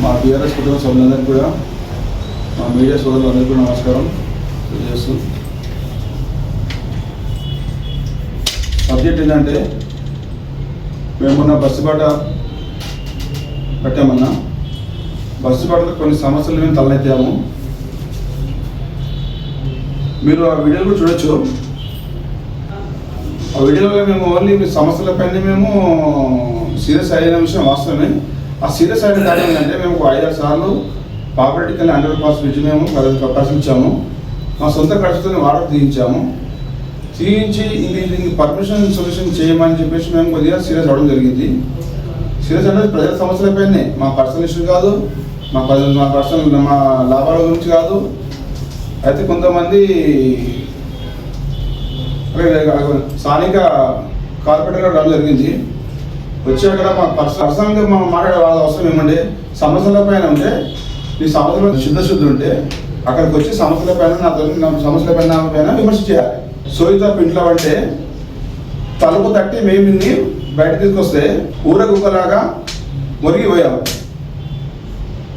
మా బీఆర్ఎస్ కుటుంబ సభ్యులందరికీ కూడా, మా మీడియా సోదరులందరికీ కూడా నమస్కారం తెలియజేస్తూ, సబ్జెక్ట్ ఏంటంటే మేమున్న బస్సుబాట పెట్టామన్నా బస్సుబాటలో కొన్ని సమస్యలు మేము తలెత్తాము. మీరు ఆ వీడియోలు కూడా చూడొచ్చు. ఆ వీడియోలో మేము ఓన్లీ సమస్యలపైన మేము సీరియస్ అయిన విషయం వాస్తవమే. ఆ సీరియస్ అయిన కార్యం ఏంటంటే మేము 5-6 సార్లు పాపరెటికల్ అండర్ పాస్ బ్రిడ్జ్ మేము పరిశీలించాము. మా సొంత ఖర్చుతో వాటర్ తీయించి ఇది పర్మిషన్ సొల్యూషన్ చేయమని చెప్పేసి మేము కొద్దిగా సీరియస్ అవ్వడం జరిగింది. సీరియస్ అనేది ప్రజల సమస్యలపైనే, మా పర్సనల్ ఇష్యూ కాదు, మా పర్సనల్ మా లాభాల గురించి కాదు. అయితే కొంతమంది స్థానిక కార్పొరేటర్గా రావడం జరిగింది. వచ్చి అక్కడ మా పర్సనల్గా మనం మాట్లాడే వాళ్ళ అవసరం ఏమంటే, సమస్యల పైన ఉంటే ఈ సమస్యలో శుద్ధి ఉంటే అక్కడికి వచ్చి సమస్యల పైన విమర్శ చేయాలి. సోయిత ఇంట్లో అంటే తలుపు తట్టి మేము బయట తీసుకొస్తే ఊర గుక్కలాగా మురిగిపోయాము.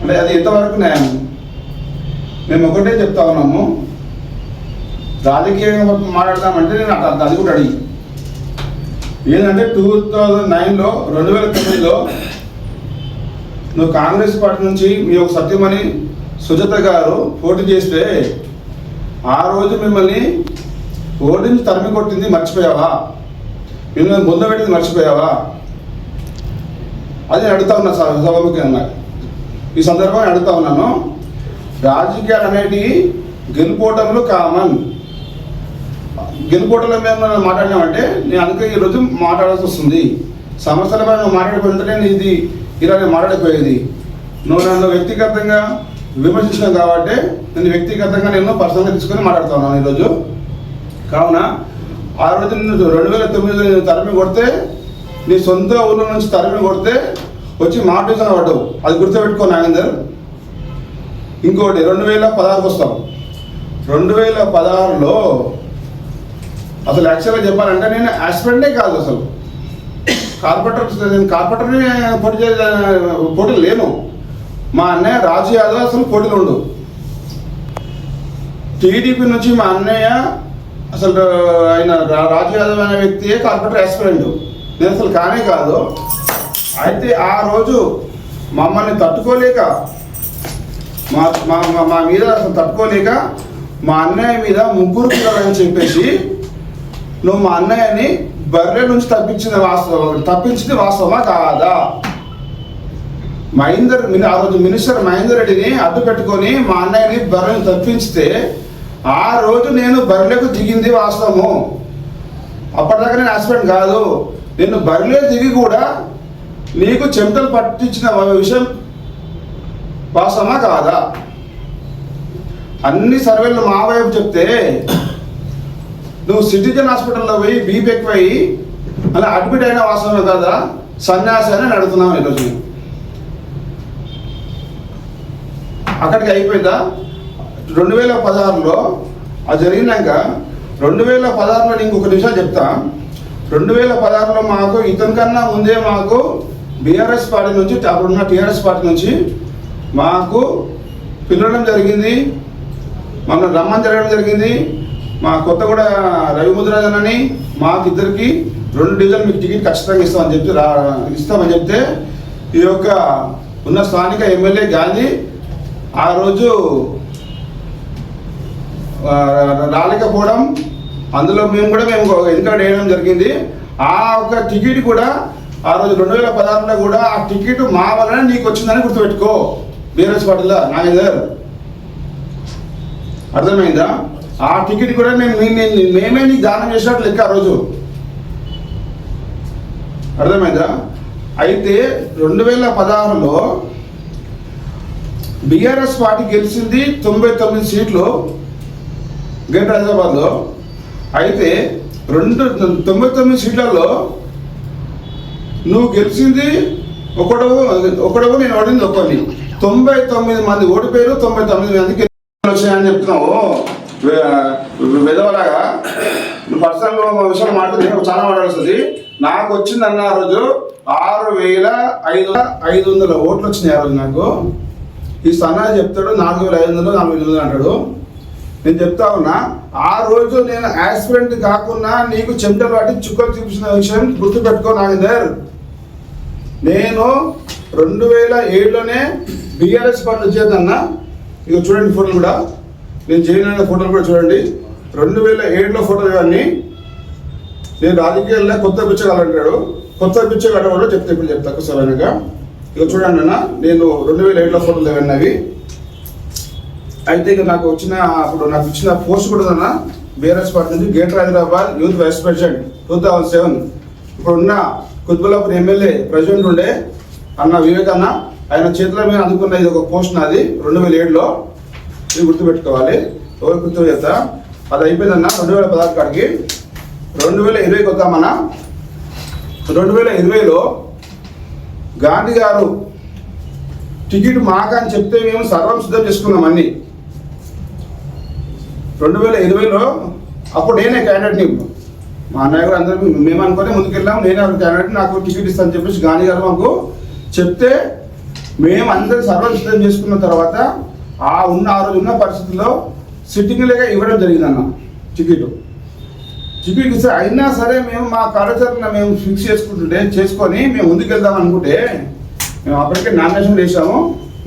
అంటే అది ఎంతవరకు న్యాయం? మేము ఒకటే చెప్తా ఉన్నాము, రాజకీయంగా మాట్లాడతామంటే నేను అది కూడా అడిగి ఏంటంటే 2009లో 2009లో నువ్వు కాంగ్రెస్ పార్టీ నుంచి మీ ఒక సత్యమణి సుజాత గారు పోటీ చేస్తే ఆ రోజు మిమ్మల్ని ఓటించి తరిమి కొట్టింది మర్చిపోయావా? మిమ్మల్ని ముందు పెట్టింది మర్చిపోయావా? అది అడుగుతా ఉన్నా సభముఖంగా ఈ సందర్భంగా అడుగుతా ఉన్నాను. రాజకీయాలు అనేటివి గెలుపోవటంలో కామన్. గెలుపోవటంలో మేము మాట్లాడినామంటే నేను అందుకే ఈరోజు మాట్లాడాల్సి వస్తుంది. సమస్యలపై నువ్వు మాట్లాడిపోయింటే నేను ఇలా నేను మాట్లాడిపోయేది. నువ్వు నన్ను వ్యక్తిగతంగా విమర్శించినావు కాబట్టి నేను వ్యక్తిగతంగా నేను పర్సనల్గా తీసుకొని మాట్లాడుతా ఉన్నాను ఈరోజు. కావున ఆ రోజు నిన్ను 2009 తరిమి కొడితే, నీ సొంత ఊళ్ళో నుంచి తరిమి కొడితే వచ్చి మా ట్యూషన్ పడ్డావు. అది గుర్తుపెట్టుకో నాగేందర్. ఇంకోటి 2016కి వస్తాం. 2016లో అసలు యాక్చువల్గా చెప్పాలంటే నేను యాస్పిరెంటే కాదు, అసలు నేను కార్పొరేటర్ని పోటీ లేను. మా అన్నయ్య రాజు యాదవ్ అసలు పోటీలు ఉండు. టీడీపీ నుంచి మా అన్నయ్య అసలు ఆయన రాజు యాదవ్ అనే వ్యక్తియే కార్పొరేటర్ యాస్పిరెంట్. నేను అసలు కానే కాదు. అయితే ఆ రోజు మమ్మల్ని తట్టుకోలేక మా మీద అసలు తట్టుకోలేక మా అన్నయ్య మీద ముగ్గురు పిల్లలని చెప్పేసి నువ్వు మా అన్నయ్యని బర్రె నుంచి తప్పించింది వాస్తవమా కాదా? ఆ రోజు మినిస్టర్ మహేందర్ రెడ్డిని అడ్డు పెట్టుకొని మా అన్నయ్యని బర్రెని తప్పించితే ఆ రోజు నేను బర్రెలకు దిగింది వాస్తవము. అప్పటిదాకా నేను యాస్పిరెంట్ కాదు. నేను బర్రెలో దిగి కూడా నీకు చెమటలు పట్టించిన విషయం వాస్తవమా కాదా? అన్ని సర్వేలు మా వైపు చెప్తే నువ్వు సిటిజన్ హాస్పిటల్లో పోయి బీపీ ఎక్కువయి అలా అడ్మిట్ అయిన వాస్తవమే కాదా? సన్యాసి అని అడుగుతున్నావు ఈరోజు. అక్కడికి అయిపోయిందా? 2016లో అది జరిగినాక 2016లో ఇంకొక నిమిషం చెప్తా. 2016లో మాకు ఇతని కన్నా ముందే మాకు బీఆర్ఎస్ పార్టీ నుంచి, అప్పుడున్న టీఆర్ఎస్ పార్టీ నుంచి మాకు పిలవడం జరిగింది, మమ్మల్ని రమ్మని జరగడం జరిగింది. మా కొత్తగూడ రవిముద్రాజన్ అని మాకు ఇద్దరికి 2 డివిజన్ మీకు టికెట్ ఖచ్చితంగా ఇస్తామని చెప్తే ఈ యొక్క ఉన్న స్థానిక ఎమ్మెల్యే గాంధీ ఆ రోజు రాలేకపోవడం, అందులో మేము ఎన్నికలు వేయడం జరిగింది. ఆ ఒక టికెట్ కూడా ఆ రోజు 2016లో కూడా ఆ టికెట్ మా వలన నీకు వచ్చిందని గుర్తుపెట్టుకో. బీఆర్ఎస్ పార్టీలో నాగేందర్, అర్థమైందా? ఆ టికెట్ కూడా మేమే నీకు దానం చేసినట్టు లెక్క ఆ రోజు, అర్థమైందా? అయితే 2016లో బీఆర్ఎస్ పార్టీ గెలిచింది 99 సీట్లు గ్రేటర్ హైదరాబాద్లో. అయితే 99 సీట్లలో నువ్వు గెలిచింది ఒకడవు, నేను ఓడింది ఒకరిని. 99 మంది ఓడిపోయారు, 99 మందికి వచ్చాయని చెప్తున్నావు. విధవలాగా నువ్వు పర్సనల్ విషయాలు మాట్లాడితే చాలా మాట్లాడుతుంది. నాకు వచ్చిందన్న ఆ రోజు 6,500 ఓట్లు వచ్చినాయి ఆ రోజు నాకు. ఈ సన్నాసి చెప్తాడు 4,500 4,800 అంటాడు. నేను చెప్తా ఉన్నా, ఆ రోజు నేను యాస్పిరెంట్ కాకుండా నీకు చెమటలు పట్టి చుక్కలు చూపించిన విషయం గుర్తుపెట్టుకో నాగేందర్. నేను 2007లోనే బీఆర్ఎస్ పార్టీ వచ్చేదన్న. ఇక చూడండి ఫోటోలు కూడా, నేను చేయని ఫోటోలు కూడా చూడండి. 2007లో ఫోటోలు కానీ నేను రాజకీయాల్లో కొత్త బిచ్చగాలంటాడు. కొత్త బిచ్చగాడు కూడా చెప్తే ఇప్పుడు చెప్తా సరైనగా. ఇక చూడండి అన్న, నేను 2007లో ఫోటోలు అవన్నీ. అయితే ఇక నాకు ఇచ్చిన పోస్ట్ కూడా అన్న, బీఆర్ఎస్ పార్టీ నుంచి greater Hyderabad youth vice president 2007. ఇప్పుడున్న కుత్బుల్లాపూర్ ఎమ్మెల్యే ప్రెసిడెంట్ ఉండే అన్న వివేక్ అన్న, ఆయన చేతుల మీద అందుకున్న ఇది ఒక పోస్ట్ నాది 2007లో. ఇది గుర్తుపెట్టుకోవాలి. ఎవరు గుర్తు చేస్తా, అది అయిపోయిందన్న 2016 కాడికి. 2020కి వద్దామన్నా. 2020లో గాంధీ గారు టికెట్ మాకని చెప్తే మేము సర్వం సిద్ధం చేసుకున్నాం అన్ని. 2020లో అప్పుడు నేనే క్యాండిడేట్ని, మా అన్నయ్య గారు అందరూ మేము అనుకుని ముందుకెళ్ళాం. నేనే క్యాండిడేట్, నాకు టికెట్ ఇస్తాను చెప్పేసి గాంధీ గారు మాకు చెప్తే మేము అందరూ సర్వం సిద్ధం చేసుకున్న తర్వాత ఆ రోజు ఉన్న పరిస్థితుల్లో సిట్టింగ్లుగా ఇవ్వడం జరిగిందన్న టికెట్ ఇస్తే. అయినా సరే మేము మా కార్యాచరణ మేము ఫిక్స్ చేసుకొని మేము ముందుకు వెళ్దాం అనుకుంటే, మేము అప్పటికే నామినేషన్ వేసాము.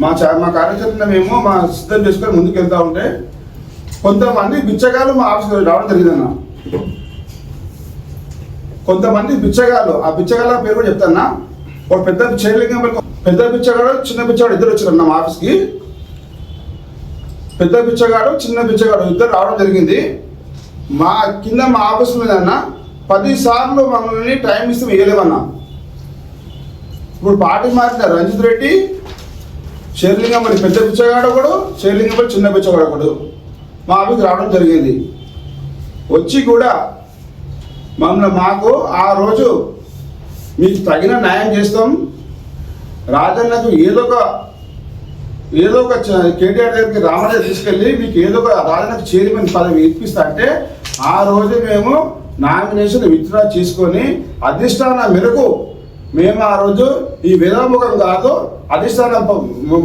మా కార్యాచరణ మేము సిద్ధం చేసుకొని ముందుకు వెళ్తా ఉంటే కొంతమంది బిచ్చగాళ్ళు మా ఆఫీస్కి రావడం జరిగిందన్న. కొంతమంది బిచ్చగాళ్ళు, ఆ బిచ్చగాళ్ళ పేరు కూడా చెప్తాన్నా. ఒక పెద్ద బిచ్చగాడు చిన్న బిచ్చగాడు ఇద్దరు వచ్చారన్న మా ఆఫీస్కి. పెద్ద బిచ్చగాడు చిన్న బిచ్చగాడు ఇద్దరు రావడం జరిగింది. మా ఆఫీస్ మీద అన్న 10 సార్లు మమ్మల్ని టైం ఇస్తే వేయలేమన్నా. ఇప్పుడు పార్టీ మారిన రంజిత్ రెడ్డి, షేర్లింగంపల్లి పెద్ద బిచ్చగాడు ఒకడు, షేర్లింగంపల్లి చిన్న బిచ్చగాడు ఒకడు మా ఆఫీస్కి రావడం జరిగింది. వచ్చి కూడా మాకు ఆ రోజు మీకు తగిన న్యాయం చేస్తాం, రాజన్నకు ఏదో ఒక కేటీఆర్ దగ్గరికి రామరాజు తీసుకెళ్ళి మీకు ఏదో ఒక రాజన్నకు చైర్మన్ పదవి ఇప్పిస్తా అంటే, ఆ రోజు మేము నామినేషన్ విత్డ్రా చేసుకొని అధిష్టాన మేరకు మేము ఆ రోజు ఈ విధాముఖం కాదు అధిష్టాన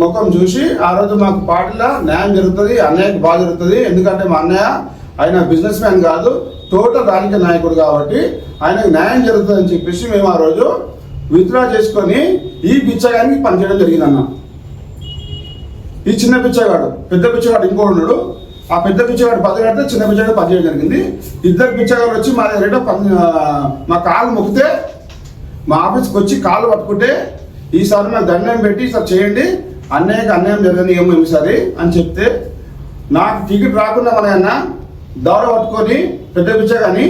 ముఖం చూసి ఆ రోజు మాకు పార్టీలో న్యాయం జరుగుతుంది, అన్నయ్యకి బాగా జరుగుతుంది. ఎందుకంటే మా అన్నయ్య ఆయన బిజినెస్ మ్యాన్ కాదు, టోటల్ రాజకీయ నాయకుడు కాబట్టి ఆయనకు న్యాయం జరుగుతుంది అని చెప్పేసి మేము ఆ రోజు విత్డ్రా చేసుకొని ఈ బిచ్చగానికి పనిచేయడం జరిగిందన్న. ఈ చిన్న బిచ్చగాడు పెద్ద బిచ్చగాడు ఇంకో ఉన్నాడు. ఆ పెద్ద బిచ్చగాడు 10 గంటల చిన్న బిచ్చగాడు పనిచేయడం జరిగింది. ఇద్దరు బిచ్చగాడు వచ్చి మా దగ్గర మా కాళ్ళు మొక్కితే, మా ఆఫీస్కి వచ్చి కాళ్ళు పట్టుకుంటే, ఈసారి నాకు దండం పెట్టి ఈసారి చేయండి, అన్నయ్యకి అన్యాయం జరగని ఏమో ఈసారి అని చెప్తే, నాకు టికెట్ రాకుండా మన అన్న దౌడ పట్టుకొని పెద్ద బిచ్చగాని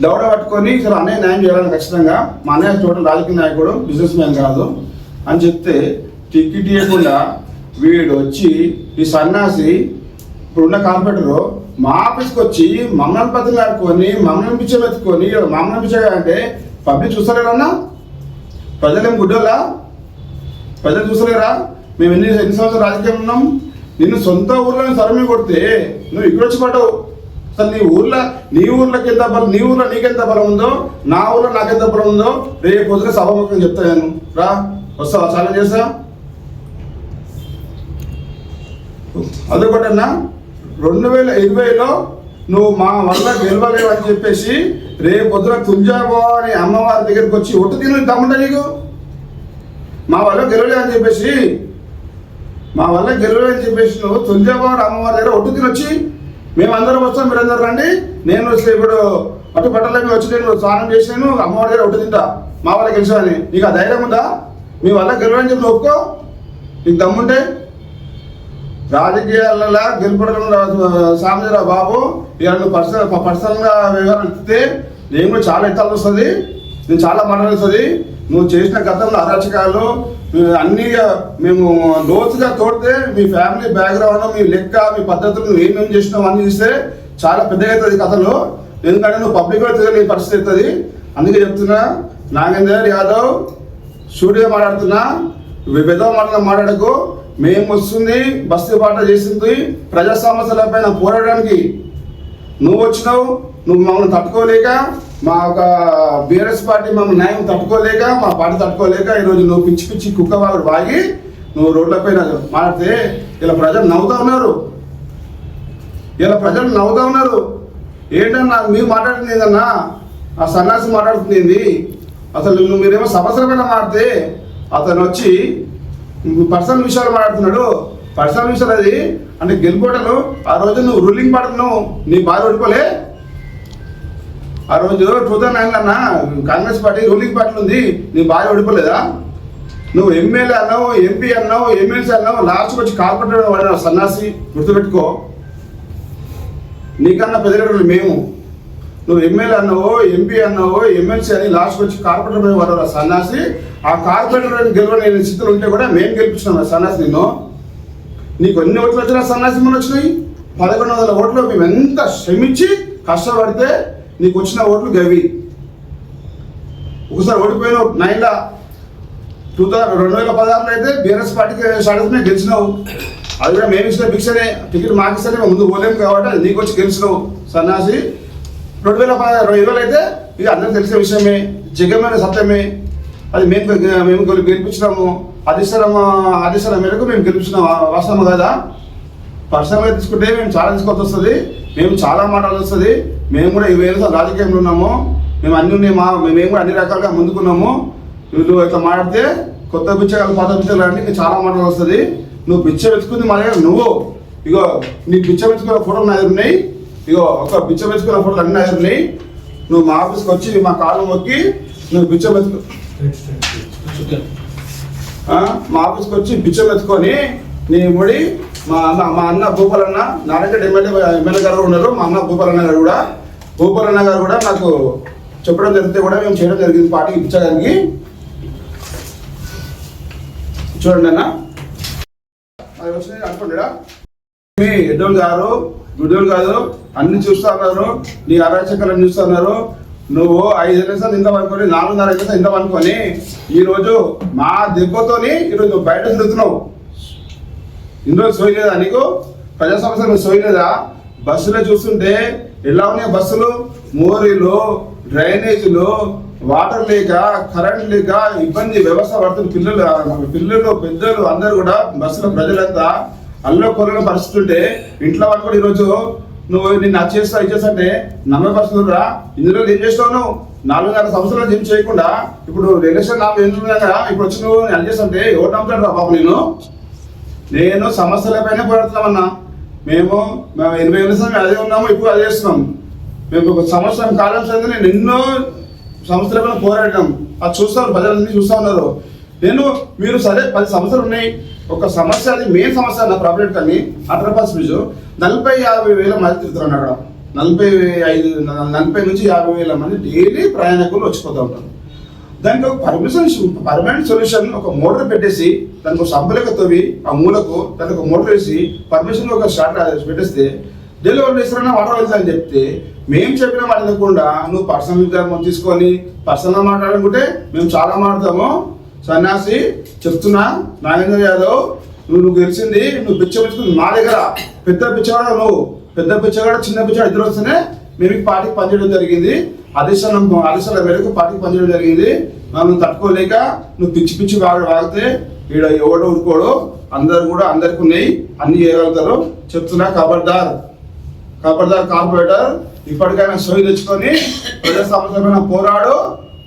దౌడ పట్టుకొని ఈసారి అన్నయ్య న్యాయం చేయాలని ఖచ్చితంగా, మా అన్నయ్య చూడడం రాజకీయ నాయకుడు బిజినెస్ మ్యాన్ కాదు అని చెప్తే, టికెట్ ఇవ్వకుండా వీడు వచ్చి ఈ సన్నాసి ఇప్పుడున్న కార్పొరేటరు మా ఆఫీస్కి వచ్చి మమ్మల్ని బతిలాడుకొని మమ్మల్ని పిచ్చబెత్తుకొని మమ్మల్ని పిచ్చగా అంటే పబ్లిక్ చూస్తలేరన్నా? ప్రజలేం గుడ్డోలా? ప్రజలు చూస్తలేరా? మేము ఎన్ని సంవత్సరాలు రాజకీయం ఉన్నాం. నిన్ను సొంత ఊర్లో సరమి కొడితే నువ్వు ఇక్కడ వచ్చి పడ్డావు. అసలు నీ ఊర్లోకి ఎంత బలం, నీ ఊర్లో నీకెంత బలం ఉందో, నా ఊర్లో నాకెంత బలం ఉందో రేపు పొద్దున సభాముఖం చెప్తా నేను. రా, వస్తావా? ఛాలెంజ్ చేస్తా. అదొకటన్నా 2020లో నువ్వు మా వల్ల గెలవలేవు అని చెప్పేసి రేపు పొద్దున తుంజాబాని అమ్మవారి దగ్గరికి వచ్చి ఒట్టు తిని తమ్ముంటా నీకు మా వల్ల గెలవలే అని చెప్పేసి నువ్వు తుంజాబాని అమ్మవారి దగ్గర ఒట్టు తిని వచ్చి మేమందరం వస్తాం, మీరందరూ రండి, నేను ఇప్పుడు అటు బట్టలకి వచ్చి నేను స్నానం చేసినాను, అమ్మవారి దగ్గర ఒట్టు తింటా మా వల్ల గెలిచావని. నీకు ఆ ధైర్యం ఉందా? మీ వల్ల గెలవని చెప్పి ఒప్పుకో, నీకు దమ్ముంటే. రాజకీయాలలో గెలుపడం సామజరావు బాబు, ఇక నువ్వు పర్సనల్గా వ్యవహారం ఇస్తే నేను కూడా చాలా ఎత్తాల్సి వస్తుంది, నేను చాలా మాట్లాడుతుంది. నువ్వు చేసిన గతంలో అరాచకాలు అన్నీ మేము లోతుగా తోడితే మీ ఫ్యామిలీ బ్యాక్గ్రౌండ్, మీ లెక్క, మీ పద్ధతులు నువ్వు ఏమేమి చేసినావు అన్నీ చూస్తే చాలా పెద్దగా అవుతుంది కథలు. ఎందుకంటే నువ్వు పబ్లిక్గా తెలియని పరిస్థితి అవుతుంది. అందుకే చెప్తున్నా, నాగేందర్ యాదవ్ స్టూడియో మాట్లాడుతున్నా, విధవ మాట్లాడకు. మేము వస్తుంది బస్తీ పాట చేసింది ప్రజా సమస్యల పైన పోరాడడానికి. నువ్వు వచ్చినావు, నువ్వు మమ్మల్ని తట్టుకోలేక మా ఒక బీఆర్ఎస్ పార్టీ మమ్మల్ని న్యాయం తట్టుకోలేక, మా పార్టీ తట్టుకోలేక ఈరోజు నువ్వు పిచ్చి పిచ్చి కుక్క వాళ్ళు వాగి నువ్వు రోడ్లపై మాడితే ఇలా ప్రజలు నవ్వుతా ఉన్నారు. ఏంటన్నా మీరు మాట్లాడుతుంది ఏందన్నా? ఆ సన్యాసి మాట్లాడుతుంది ఏంది? అసలు మీరేమో సమస్యలపైన మాడితే అతను వచ్చి పర్సనల్ విషయాలు మాట్లాడుతున్నాడు. పర్సనల్ విషయాలు అది అంటే గెలుపోటలు. ఆ రోజు నువ్వు రూలింగ్ పార్టీను నీ భార్య ఓడిపోలే. ఆ రోజు 2009 అన్నా కాంగ్రెస్ పార్టీ రూలింగ్ పార్టీ ఉంది, నీ భార్య ఓడిపోలేదా? నువ్వు ఎమ్మెల్యే అన్నావు, ఎంపీ అన్నావు, ఎమ్మెల్సీ అన్నావు, లాస్ట్కి వచ్చి కార్పొరేటర్ వాడినావు. సన్నాసి గుర్తుపెట్టుకో. నీకన్నా పెద్దలు మేము. నువ్వు ఎమ్మెల్యే అన్నావు, ఎంపీ అన్నావు, ఎమ్మెల్సీ అని లాస్ట్కి వచ్చి కార్పొరేటర్ వాడు సన్నాసి. ఆ కార్పొరేటర్ గెలవని స్థితిలో ఉంటే కూడా మేము గెలిపించినాం సన్నాసి నిన్ను. నీకు ఎన్ని ఓట్లు వచ్చినా సన్నాసి మన వచ్చినాయి 1100 ఓట్లు. మేము ఎంత శ్రమించి కష్టపడితే నీకు వచ్చిన ఓట్లు గవి. ఒకసారి ఓడిపోయినావు 2016లో అయితే బీఆర్ఎస్ పార్టీకి స్టార్ట్ గెలిచినావు. అది కూడా మేము ఇచ్చిన భిక్షనే, టికెట్ మాకు ఇస్తేనే మేము ముందు పోలేము కాబట్టి అది నీకు వచ్చి గెలిచినావు సన్నాసి. 2020 అయితే ఇది అందరికీ తెలిసే విషయమే, జగమైన సత్యమే. అది మేము గెలిపించినాము. ఆదేశాల మేరకు మేము గెలిపించినాం. వాస్తవం కదా. పర్సనల్గా తీసుకుంటే మేము చాలా తీసుకోవాల్సి వస్తుంది, మేము చాలా మాట్లాడాల్సి వస్తుంది. మేము కూడా 20 ఏళ్ళ రాజకీయంలో ఉన్నాము. మేము కూడా అన్ని రకాలుగా ముందుకున్నాము. నువ్వు ఇట్లా మాట్లాడితే కొత్త పిచ్చగాలు పాత పిచ్చగాలు అంటే నీకు చాలా మాటలు వస్తుంది. నువ్వు పిచ్చ వెతుకుంది మా దగ్గర. నువ్వు ఇగో నీ పిచ్చ వెతుకున్న ఫోటోలు నా దగ్గర ఉన్నాయి. ఇగో ఒక పిచ్చ వెతుకున్న ఫోటోలు అన్ని నా దగ్గర ఉన్నాయి. నువ్వు మా ఆఫీస్కి వచ్చి మా కాలు మొక్కి నువ్వు పిచ్చ వెతుకు మా ఆఫీస్కి వచ్చి పిచ్చ వెతుకొని నీ ముడి మా అన్న భూపాలన్న నారాయణ ఎమ్మెల్యే గారు ఉన్నారు. మా అన్న భూపాలన్న గారు కూడా నాకు చెప్పడం జరిగితే కూడా మేము చేయడం జరిగింది పార్టీకి పిచ్చగానికి. చూడండి అన్న, అది వచ్చింది అనుకోండిరా. మీ ఎడ్డోళ్ళు గారు గుడ్డోళ్ళు కాదు, అన్ని చూస్తూ ఉన్నారు. నీ అరాచకాలను చూస్తూ ఉన్నారు. నువ్వు 5 నిమిషాలు ఇంత అనుకొని 4.5 నిమిషాలు ఇంత అనుకొని ఈరోజు మా దెబ్బతోని ఈరోజు నువ్వు బయట తిరుగుతున్నావు. ఇందులో సోయలేదా నీకు? ప్రజా సమస్యలు సోయలేదా? బస్సులో చూస్తుంటే ఎలా ఉన్నాయి బస్సులు? మోరీలు, డ్రైనేజీలు, వాటర్ లేక, కరెంట్ లేక ఇబ్బంది వ్యవస్థ పడుతుంది. పిల్లలు పెద్దలు అందరూ కూడా బస్సులో ప్రజలంతా అల్లో కొరల పరిస్థితి ఉంటే ఇంట్లో వాళ్ళు కూడా ఈరోజు నువ్వు నిన్ను అది చేస్తా అంటే నమ్మే పరిస్థితులు రా. ఇందులో ఏం చేస్తావు? నువ్వు 4.5 సంవత్సరాలు ఏం చేయకుండా ఇప్పుడు ఎలక్షన్ నాకు ఎందుకు ఇప్పుడు వచ్చి నువ్వు అది చేస్తుంటే ఎవరు నమ్ముతాడు రా బాబు? నేను సమస్యలపైన పోరాడుతున్నామన్నా. మేము 80 ఏళ్ళ సమయం అదే ఉన్నాము, ఇప్పుడు అదే చేస్తున్నాం. మేము ఒక సంవత్సరం కాలం చదివి నేను ఎన్నో సంవత్సరాల పోరాడడం అది చూస్తాను, ప్రజలన్నీ చూస్తూ ఉన్నారు. మీరు సరే 10 సమస్యలు ఉన్నాయి, ఒక సమస్య అది మెయిన్ సమస్య నా ప్రాబ్లెట్ కానీ అండర్పాస్ బ్రిడ్జ్ 40-50 వేల మంది తిరుగుతున్నారు అక్కడ. 40 నుంచి 50 వేల మంది డైలీ ప్రయాణికులు వచ్చిపోతూ ఉంటారు. దానికి ఒక పర్మనెంట్ సొల్యూషన్, ఒక మోటార్ పెట్టేసి దానికి ఒక సంపలేక తవ్వి ఆ మూలకు దానికి ఒక మోటార్ వేసి పర్మిషన్ ఒక స్టార్ట్ పెట్టేస్తే డెలివరీ చేస్తారన్నా వాటర్ వెళ్తారని చెప్తే మేము చెప్పిన మాట లేకుండా నువ్వు పర్సనల్ తీసుకొని పర్సనల్ మాట్లాడుకుంటే మేము చాలా మాట్లాడతాము. సన్యాసి చెప్తున్నా, నాగేంద్ర యాదవ్ నువ్వు గెలిచింది, నువ్వు పిచ్చబెట్టుకుంది మా దగ్గర. పెద్ద పిచ్చగాడు నువ్వు, పెద్ద పిచ్చగాడు చిన్న పిచ్చగాడు ఇద్దరు వస్తేనే మేము పార్టీకి పనిచేయడం జరిగింది. ఆదేశాల మేరకు పార్టీకి పనిచేయడం జరిగింది. నువ్వు తట్టుకోలేక నువ్వు పిచ్చి వాగితే ఈడ ఎవడో ఊరుకోడు. అందరు కూడా అందరికి ఉన్నాయి, అన్ని చేయగలుగుతారు. చెప్తున్నా, ఖబర్దార్ కార్పొరేటర్. ఇప్పటికైనా సోయి తెచ్చుకొని ప్రజా సమస్యలపైన పోరాడు.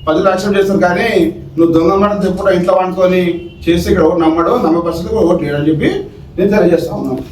ప్రజలు యాక్సెప్ట్ చేస్తారు. కానీ నువ్వు దొంగ మాట చెప్పుకుంటా ఇంట్లో వండుకొని చేస్తే ఇక్కడ ఒకటి నమ్మే పరిస్థితి ఒకటి లేడని చెప్పి నేను తెలియజేస్తా ఉన్నాను.